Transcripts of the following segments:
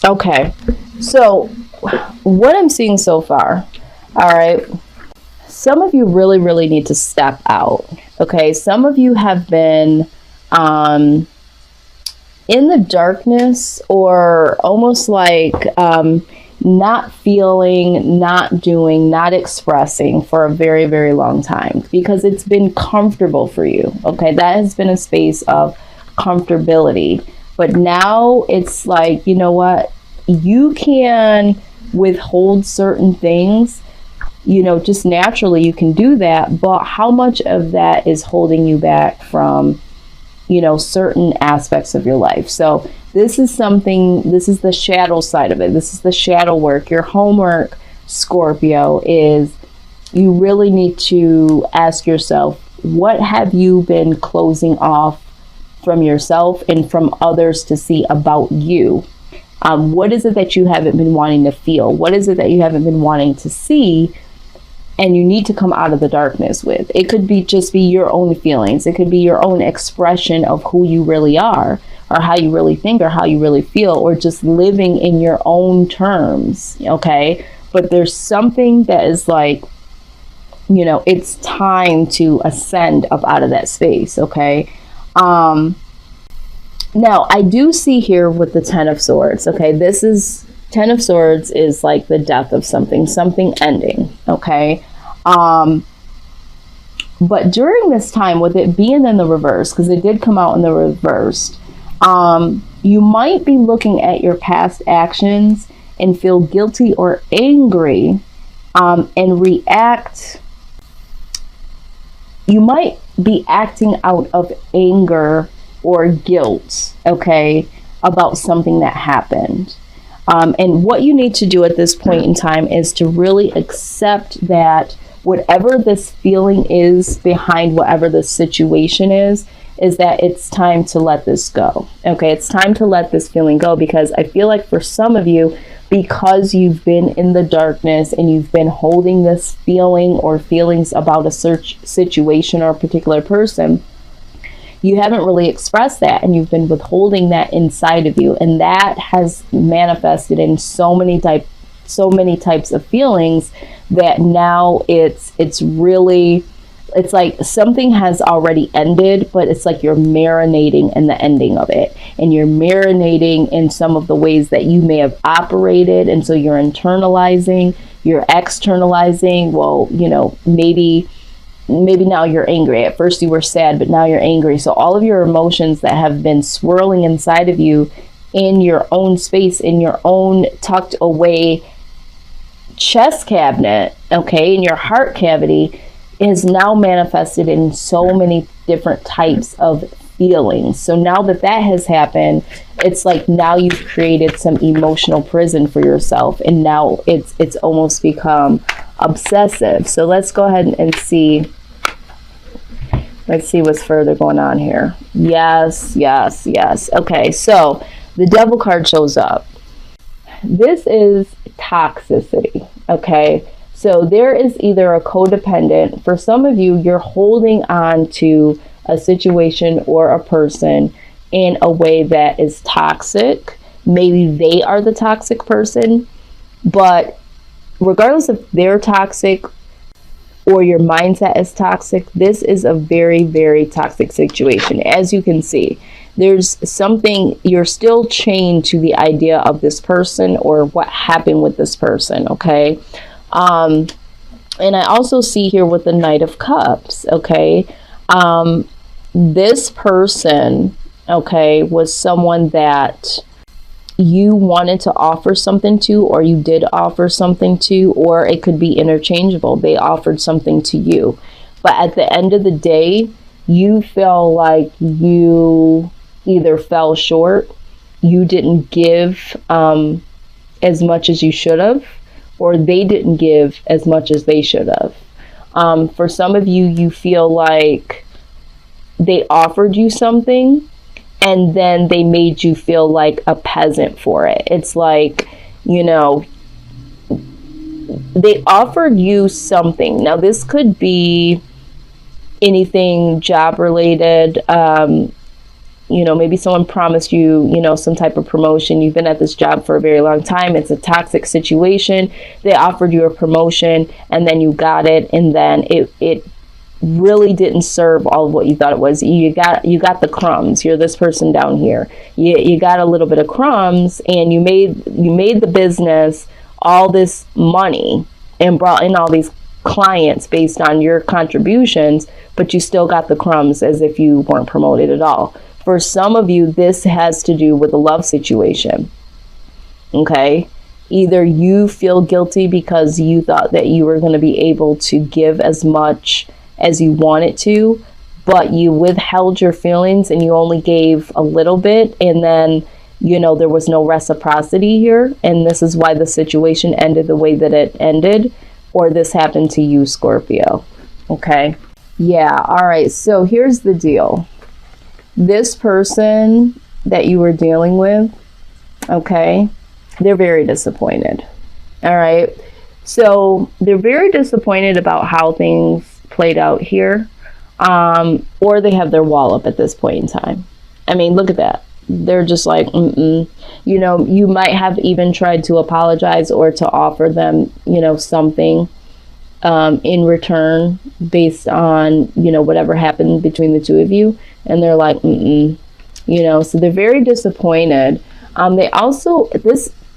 Okay. So what I'm seeing so far, all right, some of you really, really need to step out. Okay. Some of you have been in the darkness, or almost like not feeling, not doing, not expressing for a very, very long time, because it's been comfortable for you. Okay. That has been a space of comfortability. But now it's like, you know what? You can withhold certain things, just naturally you can do that. But how much of that is holding you back from, certain aspects of your life? So this is the shadow side of it. This is the shadow work. Your homework, Scorpio, is you really need to ask yourself, what have you been closing off from yourself and from others to see about you? What is it that you haven't been wanting to feel? What is it that you haven't been wanting to see? And you need to come out of the darkness with. It could be just be your own feelings. It could be your own expression of who you really are, or how you really think, or how you really feel, or just living in your own terms. Okay. But there's something that is like, it's time to ascend up out of that space. Okay. Now I do see here with the Ten of Swords. Okay. Ten of Swords is like the death of something ending. Okay. But during this time, with it being in the reverse, because it did come out in the reverse, you might be looking at your past actions and feel guilty or angry, and react. You might be acting out of anger or guilt, okay, about something that happened. And what you need to do at this point in time is to really accept that whatever this feeling is behind whatever the situation is that it's time to let this go. Okay, it's time to let this feeling go, because I feel like for some of you, because you've been in the darkness and you've been holding this feeling or feelings about a situation or a particular person, you haven't really expressed that, and you've been withholding that inside of you, and that has manifested in so many types of feelings that now it's like something has already ended, but it's like you're marinating in the ending of it, and you're marinating in some of the ways that you may have operated, and so you're internalizing, you're externalizing. Well, maybe now you're angry. At first you were sad, but now you're angry. So all of your emotions that have been swirling inside of you in your own space, in your own tucked away chest cabinet, okay, in your heart cavity, is now manifested in so many different types of feelings. So now that has happened, it's like now you've created some emotional prison for yourself, and now it's almost become obsessive. So let's go ahead and see. Let's see what's further going on here. Yes. Okay, so the Devil card shows up. This is toxicity. Okay, so there is either a codependent. For some of you, you're holding on to a situation or a person in a way that is toxic. Maybe they are the toxic person, but regardless if they're toxic or your mindset is toxic, this is a very, very toxic situation. As you can see, there's something, you're still chained to the idea of this person or what happened with this person, okay? And I also see here with the Knight of Cups, okay? This person, okay, was someone that you wanted to offer something to, or you did offer something to, or it could be interchangeable. They offered something to you. But at the end of the day, you feel like you either fell short, you didn't give as much as you should have, or they didn't give as much as they should have. For some of you, you feel like they offered you something and then they made you feel like a peasant for it. It's like, you know, they offered you something. Now, this could be anything job related. maybe someone promised you, some type of promotion. You've been at this job for a very long time. It's a toxic situation. They offered you a promotion and then you got it. And then it really didn't serve all of what you thought it was. You got the crumbs. You're this person down here. You got a little bit of crumbs, and you made the business all this money and brought in all these clients based on your contributions, but you still got the crumbs as if you weren't promoted at all. For some of you, this has to do with a love situation. Okay? Either you feel guilty because you thought that you were going to be able to give as much as you wanted to, but you withheld your feelings and you only gave a little bit, and then there was no reciprocity here, and this is why the situation ended the way that it ended. Or this happened to you, Scorpio. Okay? Yeah, all right. So here's the deal. This person that you were dealing with, okay, they're very disappointed. All right? So they're very disappointed about how things played out here, or they have their wall up at this point in time. I mean, look at that. They're just like, you might have even tried to apologize or to offer them, something in return based on, whatever happened between the two of you. And they're like, so they're very disappointed. They also,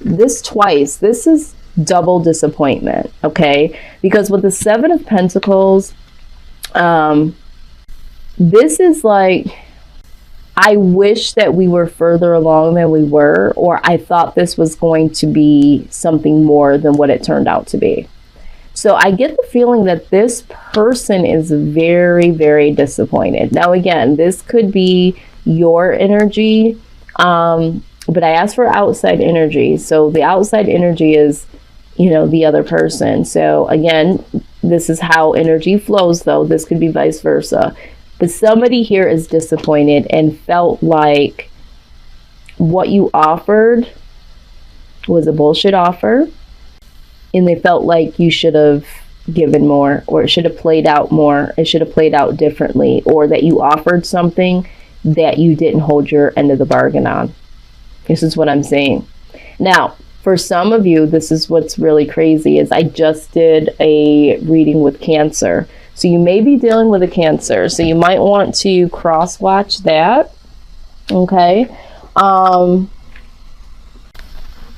this twice, this is double disappointment, okay? Because with the Seven of Pentacles, this is like, I wish that we were further along than we were, or I thought this was going to be something more than what it turned out to be. So I get the feeling that this person is very, very disappointed. Now, again, this could be your energy, but I asked for outside energy. So the outside energy is, the other person. So again, this is how energy flows, though. This could be vice versa. But somebody here is disappointed and felt like what you offered was a bullshit offer. And they felt like you should have given more, or it should have played out more. It should have played out differently, or that you offered something that you didn't hold your end of the bargain on. This is what I'm saying. Now, for some of you, this is what's really crazy is I just did a reading with Cancer. So you may be dealing with a Cancer. So you might want to cross-watch that. Okay.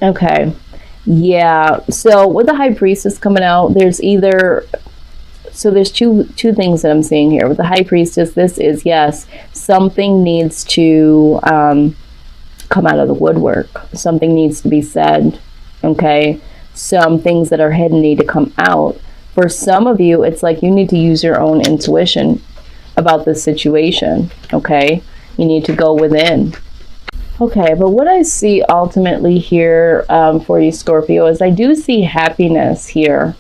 Okay. Yeah. So with the High Priestess coming out, there's two things that I'm seeing here. With the High Priestess, this is, yes, something needs to come out of the woodwork. Something needs to be said. Okay. Some things that are hidden need to come out. For some of you, it's like you need to use your own intuition about this situation, okay? You need to go within. Okay, but what I see ultimately here for you, Scorpio, is I do see happiness here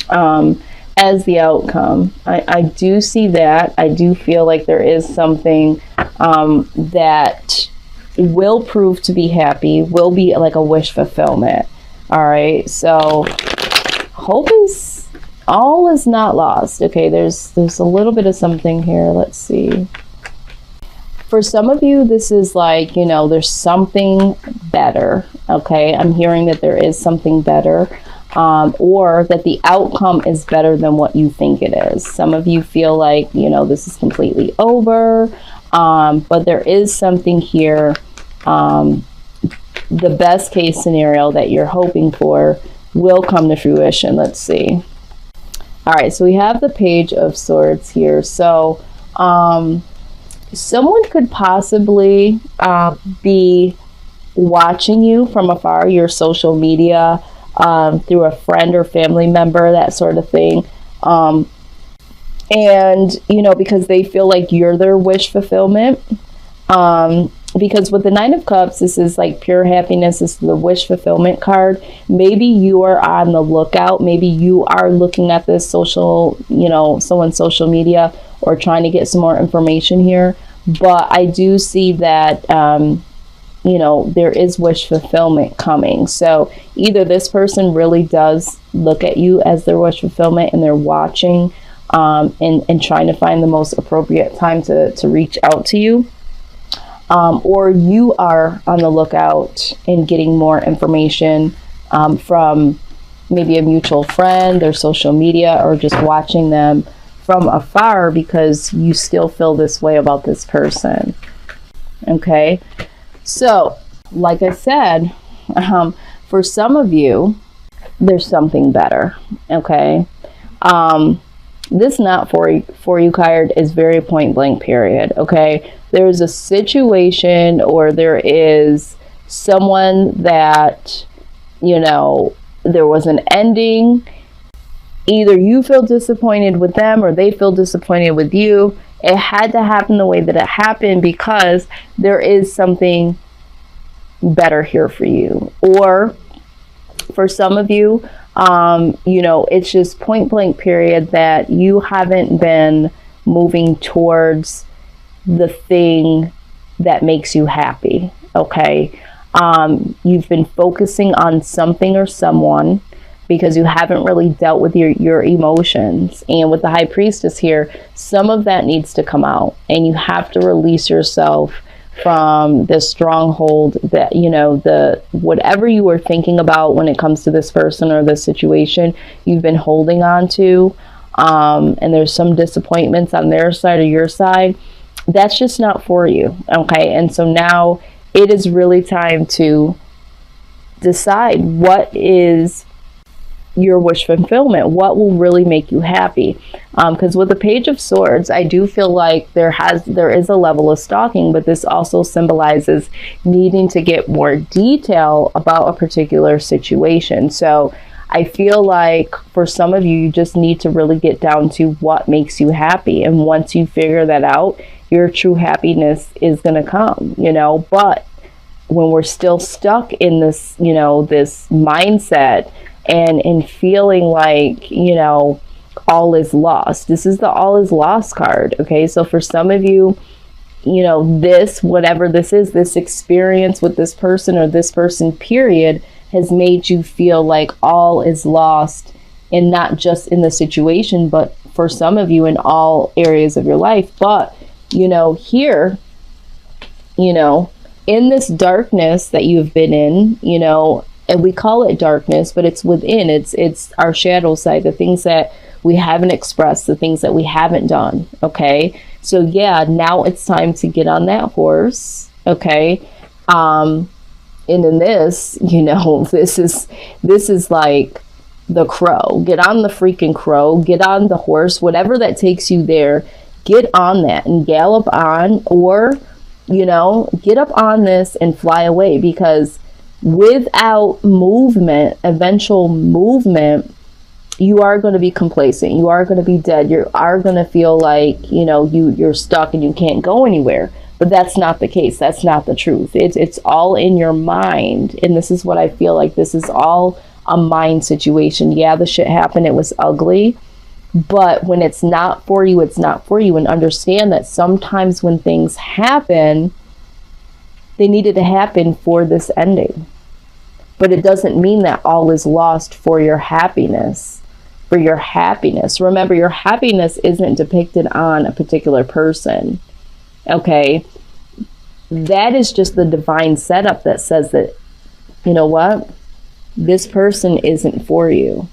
as the outcome. I do see that. I do feel like there is something that will prove to be happy, will be like a wish fulfillment. All right, so hope is... all is not lost. Okay, there's a little bit of something here. Let's see. For some of you, this is like, there's something better. Okay, I'm hearing that there is something better, or that the outcome is better than what you think it is. Some of you feel like, this is completely over, but there is something here. The best case scenario that you're hoping for will come to fruition. Let's see. All right, so we have the Page of Swords here. So someone could possibly be watching you from afar, your social media, through a friend or family member, that sort of thing. And, because they feel like you're their wish fulfillment. Because with the Nine of Cups, this is like pure happiness. This is the wish fulfillment card. Maybe you are on the lookout. Maybe you are looking at this someone's social media, or trying to get some more information here. But I do see that, there is wish fulfillment coming. So either this person really does look at you as their wish fulfillment, and they're watching and trying to find the most appropriate time to reach out to you. or you are on the lookout and getting more information from maybe a mutual friend or social media, or just watching them from afar because you still feel this way about this person. Okay, so like I said, for some of you, there's something better. Okay, this not for you card is very point blank, period. Okay, there's a situation, or there is someone that, you know, there was an ending. Either you feel disappointed with them or they feel disappointed with you. It had to happen the way that it happened because there is something better here for you. Or for some of you, you know, it's just point blank, period, that you haven't been moving towards the thing that makes you happy. Okay. You've been focusing on something or someone because you haven't really dealt with your emotions. And with the High Priestess here, some of that needs to come out, and you have to release yourself from the stronghold that, you know, the whatever you were thinking about when it comes to this person or this situation, you've been holding on to, and there's some disappointments on their side or your side. That's just not for you. Okay, and so now it is really time to decide what is your wish fulfillment, what will really make you happy. Because with the Page of Swords, I do feel like there is a level of stalking, but this also symbolizes needing to get more detail about a particular situation. So I feel like for some of you, you just need to really get down to what makes you happy. And once you figure that out, your true happiness is going to come, you know. But when we're still stuck in this, you know, this mindset and in feeling like, you know, all is lost. This is the all is lost card. Okay, so for some of you, you know, this, whatever this is, this experience with this person or this person, period, has made you feel like all is lost, and not just in the situation, but for some of you in all areas of your life. But, you know, here, you know, in this darkness that you've been in, you know, and we call it darkness, but it's within, it's our shadow side, the things that we haven't expressed, the things that we haven't done. Okay, so yeah, now it's time to get on that horse. Okay, and in this, you know, this is like the crow. Get on the freaking crow, get on the horse, whatever that takes you there, get on that and gallop on, or, you know, get up on this and fly away, because without movement, eventual movement, you are going to be complacent. You are going to be dead. You are going to feel like, you know, you're stuck and you can't go anywhere. But that's not the case. That's not the truth. It's all in your mind. And this is what I feel like. This is all a mind situation. Yeah, the shit happened. It was ugly. But when it's not for you, it's not for you. And understand that sometimes when things happen, they needed to happen for this ending. But it doesn't mean that all is lost for your happiness. For your happiness. Remember, your happiness isn't depicted on a particular person. Okay? That is just the divine setup that says that, you know what? This person isn't for you.